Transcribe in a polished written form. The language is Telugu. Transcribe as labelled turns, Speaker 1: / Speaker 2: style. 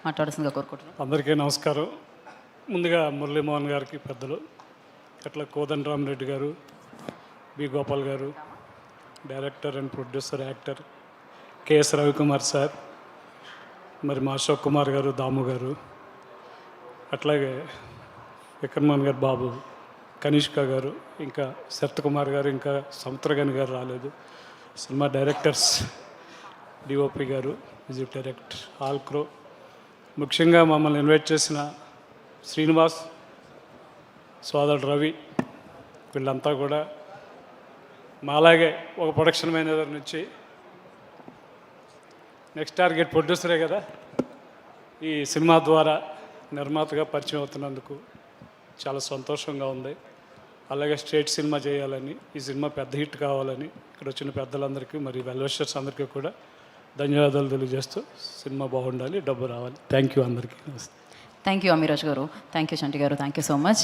Speaker 1: మాట్లాడాల్సిందిగా కోరుకుంటున్నాను.
Speaker 2: అందరికీ నమస్కారం. ముందుగా మురళీమోహన్ గారికి పెద్దలు, అట్లా కోదండరామరెడ్డి గారు, బి గోపాల్ గారు, director and producer actor KS Ravikumar sir, మరి మా అశోక్ కుమార్ గారు, దాము గారు, అట్లాగే విక్రమన్ గారు, బాబు, కనిష్క గారు, ఇంకా శరత్ కుమార్ గారు, ఇంకా సముద్రగని గారు రాలేదు, సినిమా డైరెక్టర్స్, డిఓపి గారు, మ్యూజిక్ డైరెక్టర్, ఆల్ క్రో, ముఖ్యంగా మమ్మల్ని ఇన్వైట్ చేసిన శ్రీనివాస్, సోదరుడు రవి, వీళ్ళంతా కూడా మాలాగే ఒక ప్రొడక్షన్ మేనేజర్ నుంచి నెక్స్ట్ టార్గెట్ ప్రొడ్యూసరే కదా, ఈ సినిమా ద్వారా నిర్మాతగా పరిచయం అవుతున్నందుకు చాలా సంతోషంగా ఉంది. అలాగే స్ట్రేట్ సినిమా చేయాలని, ఈ సినిమా పెద్ద హిట్ కావాలని ఇక్కడ వచ్చిన పెద్దలందరికీ, మరి వెల్విషర్స్ అందరికీ కూడా ధన్యవాదాలు తెలియజేస్తూ సినిమా బాగుండాలి, డబ్బు రావాలి. థ్యాంక్ యూ అందరికీ. నమస్తే.
Speaker 1: థ్యాంక్ యూ అమీరాజ్ గారు, థ్యాంక్ యూ చంటి గారు, థ్యాంక్ యూ సో మచ్.